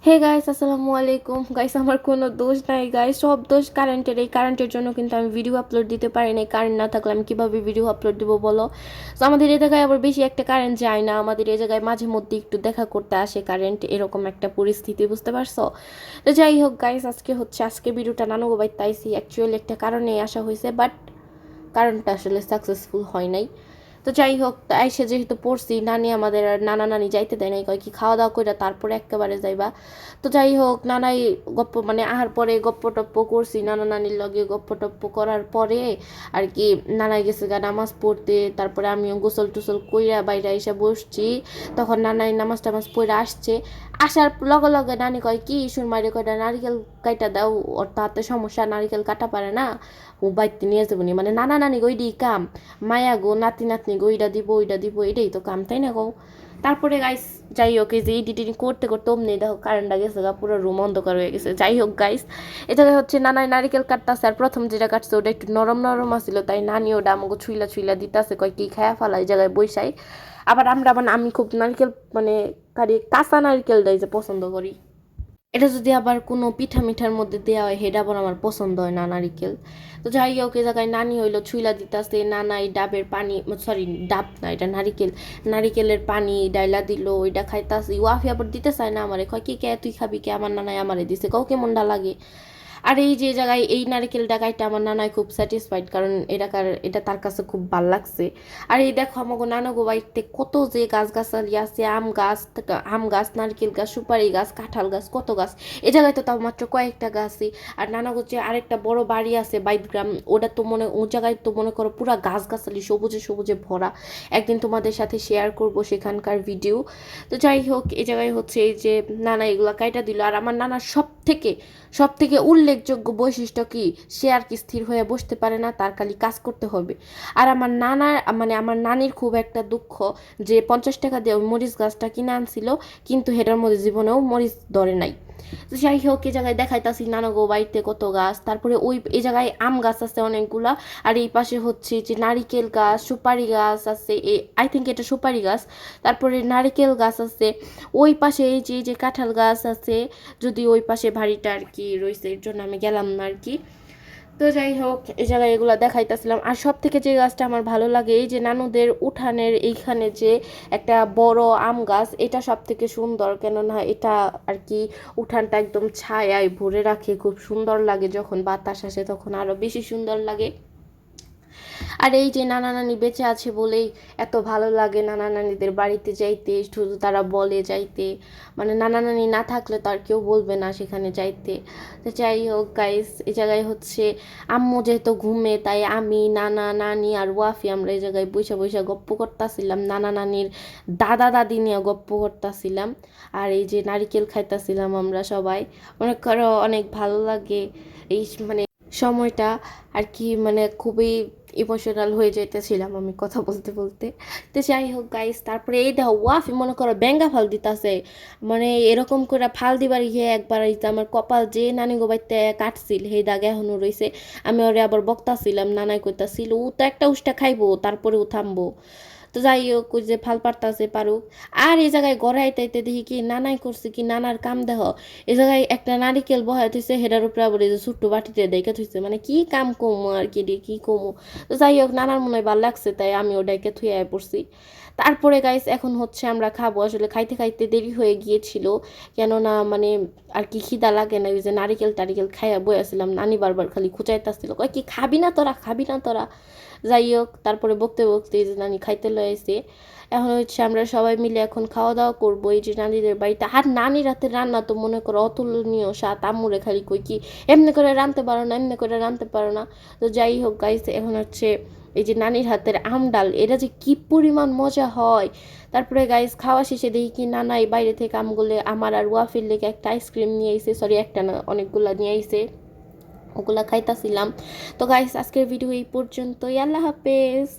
Hey guys, আসসালামু আলাইকুম guys. আমার কোনো দোষ নাই গাইস, সব দোষ কারেন্টের। এই কারেন্টের জন্য কিন্তু আমি ভিডিও আপলোড দিতে পারি নাই। কারেন্ট না থাকলে আমি কিভাবে ভিডিও আপলোড দিব বলো? তো আমাদের এই জায়গায় আবার বেশি একটা কারেন্ট যায় না, আমাদের এই জায়গায় মাঝে মধ্যে একটু দেখা করতে আসে কারেন্ট, এরকম একটা পরিস্থিতি, বুঝতে পারছো? তো যাই হোক গাইস, আজকে ভিডিওটা নানুগো বাইতে আইছি, অ্যাকচুয়ালি একটা কারণে আসা হয়েছে, বাট কারণটা আসলে সাকসেসফুল হয় নাই। তো যাই হোক, আইসে যেহেতু পড়ছি, নানি আমাদের আর নানা নানি যাইতে দেয় নাই, কয় কি খাওয়া দাওয়া করে তারপরে একেবারে যাইবা। তো যাই হোক, নানাই গপ্প মানে আহার পরে গপ্প টপ্প করছি নানা নানির লগে। গপ্প টপ্প করার পরে আর কি নানাই গেছে গা নামাজ পড়তে, তারপরে আমিও গোসল টুসল কইরা বাইরে এসে বসছি। তখন নানাই নামাজ টামাজ পড়ে আসছে। আসার লগে লগে নানি কয় কি সুরমাইরে কয়টা নারিকেল কাইটা দাও, ওর তো হাতে সমস্যা, নারিকেল কাটা পারে না, ও বাইতে নিয়ে যাবো নি। মানে নানা নানি গই দি কাম, মায়া গো নাতি নাতনি গো ইটা দিব ওইটা দিব, এটাই তো কাম, তাই না গো? তারপরে গাইস, যাই হোক, এই যে এডিটিং করতে করতে অমনি দেখো কারেন্টটা গেছে গা, পুরো রুম অন্ধকার হয়ে গেছে। যাই হোক গাইস, এটা হচ্ছে নানাই নারিকেল কাটতেছে, আর প্রথম যেটা কাটছে ওটা একটু নরম নরম আসছিল, তাই নানি ওটা আমাকে ছুইলা ছুইলা দিতেছে, কয় কি খায়া ফেলা এই জায়গায় বৈশাই। আবার আমি খুব নারকেল মানে কাঁচা নারকেলটাই যে পছন্দ করি। এটা যদি আবার কোনো পিঠা মিঠার মধ্যে দেওয়া হয়, সেটা আবার আমার পছন্দ হয় না, নারিকেল। তো যাই হোক, এ জায়গায় নানি হইলো ছুইলা দিতাছে, নানাই ডাবের পানি, সরি ডাব না, এটা নারিকেল, নারিকেলের পানি ডাইলা দিল, ওইটা খাইতাছি। ওয়াফি আবার দিতে চায় না আমারে, কয় কি কে তুই খাবি কে, আমার নানাই আমারে দিছে, কাউ কেমনটা লাগে। আর এই যে জায়গায় এই নারকেল ডাকাইটা আমার নানাই খুব স্যাটিসফাইড, কারণ এটা তার কাছে খুব ভাল লাগছে। আর এই দেখো আমাকে নানাগো বাড়িতে কত যে গাছগাছালি আছে, আম গাছ, নারকেল গাছ, সুপারি গাছ, কাঁঠাল গাছ, কত গাছ। এ জায়গায় তো তাও মাত্র কয়েকটা গাছই। আর নানাগো যে আরেকটা বড় বাড়ি আছে বাইত গ্রাম, ওটা তো ও জায়গায় তো মনে করো পুরা গাছগাছালি সবুজে সবুজে ভরা। একদিন তোমাদের সাথে শেয়ার করব সেখানকার ভিডিও। তো যাই হোক, এই জায়গায় হচ্ছে এই যে নানা এগুলা কাইটা দিল। আর আমার নানার সব থেকে উল্লেখযোগ্য বৈশিষ্ট্য কি, সে আর কি স্থির হয়ে বসতে পারে না, তার খালি কাজ করতে হবে। আর আমার নানির খুব একটা দুঃখ যে 50 টাকা দিয়ে ওই মরিচ গাছটা কিনে আনছিল, কিন্তু হেটার মধ্যে জীবনেও মরিচ ধরে নাই। তো যাই হোক, এই জায়গায় দেখাইতাছি নানাগো বাড়িতে কত গাছ, তারপরে এই জায়গায় আম গাছ আছে অনেকগুলা। আর এই পাশে হচ্ছে যে নারিকেল গাছ, সুপারি গাছ আছে, আই থিঙ্ক এটা সুপারি গাছ। তারপরে নারিকেল গাছ আছে। ওই পাশে এই যে কাঁঠাল গাছ আছে, যদি ওই পাশে বাড়িটা আর কি রয়েছে, এর জন্য আমি গেলাম না আর কি। তো যাই হোক, এই জায়গায় এগুলো দেখাইতেছিলাম। আর সব থেকে যে গাছটা আমার ভালো লাগে, এই যে নানুদের উঠানের এইখানে যে একটা বড় আম গাছ, এটা সব থেকে সুন্দর, কেননা এটা আর কি উঠানটা একদম ছায়ায় ভরে রাখে, খুব সুন্দর লাগে, যখন বাতাস আসে তখন আরো বেশি সুন্দর লাগে। আর এই যে নানা নানি বেঁচে আছে বলেই এত ভালো লাগে নানা নানিদের বাড়িতে যাইতে, শুধু তারা বলে যাইতে, মানে নানা নানি না থাকলে তো আর কেউ বলবে না সেখানে যাইতে। তো যাই হোক গাইস, এই জায়গায় হচ্ছে আম্মু যেহেতু ঘুমে, তাই আমি, নানা নানি আর ওয়াফি আমরা এই জায়গায় বৈশা বৈশা গপ্প করতেছিলাম, নানা নানির দাদা দাদি নিয়ে গপ্প করতেছিলাম। আর এই যে নারিকেল খাইতেছিলাম আমরা সবাই। মনে করো অনেক ভালো লাগে এই মানে সময়টা আর কি, মানে খুবই ইমোশনাল হয়ে যেতেছিলাম আমি কথা বলতে বলতে। তো যাই হোক গাইস, তারপরে এই দেখো ওয়াফি মনে করো বেঙ্গা ফাল দিতাছে, মানে এরকম করে ফাল দিবার গিয়ে একবার এই যে আমার কপাল যে নানি গোবাইতে কাটছিল সেই দাগ এখনো রয়েছে। আমি ওরে আবার বকতাছিলাম, নানাই কইতাছিল ও তো একটা উষ্টা খাইবো তারপরে ও থামবো। তো যাই হোক, ওই যে ফাল পারতাছে পারুক। আর এই জায়গায় ঘরে আইতে দেখি কি নানাই করছে কি, নানার কাম দেহ, এই জায়গায় একটা নারিকেল বহায় থইছে, হেডার উপরে আবার এই যে ছোট্ট বাটিতে দেখে থইছে, মানে কি কাম কমু আর কি রে, কি কমু। তো যাই হোক, নানার মনে হয় ভালো লাগছে, তাই আমি ওটাকে থুয়ে পড়ছি। তারপরে গাইস, এখন হচ্ছে আমরা খাবো। আসলে খাইতে খাইতে দেরি হয়ে গিয়েছিল, কেননা মানে আর কি খিদা লাগে না, ওই যে নারিকেল টারিকেল খাইয়া বইয়াছিলাম, নানি বারবার খালি খুঁচাইতেছিল, কয় কি খাবি না তোরা, খাবি না তোরা। যাই হোক, তারপরে বকতে বকতে এই যে নানি খাইতে লয়ে আইছে। এখন হচ্ছে আমরা সবাই মিলে এখন খাওয়া দাওয়া করবো এই যে নানিদের বাড়িতে। আর নানির হাতের রান্না তো মনে করো অতুলনীয় স্বাদ, আম্মুরে খালি কই কি এমনি করে রাঁধতে পারো না, এমনি করে রাঁধতে পারো না। তো যাই হোক গাইস, এখন হচ্ছে এই যে নানির হাতের আম ডাল, এটা যে কি পরিমাণ মজা হয়। তারপরে গাইস, খাওয়া শেষে দেখি কি নানাই বাইরে থেকে আমগুলো আমার আর ওয়াফির লেগে একটা আইসক্রিম নিয়ে আইছে, সরি একটা না অনেকগুলা নিয়ে আইছে, ওগুলা খাইতাছিলাম। তো গাইস, আজকের ভিডিও এই পর্যন্তই, আল্লাহ হাফেজ।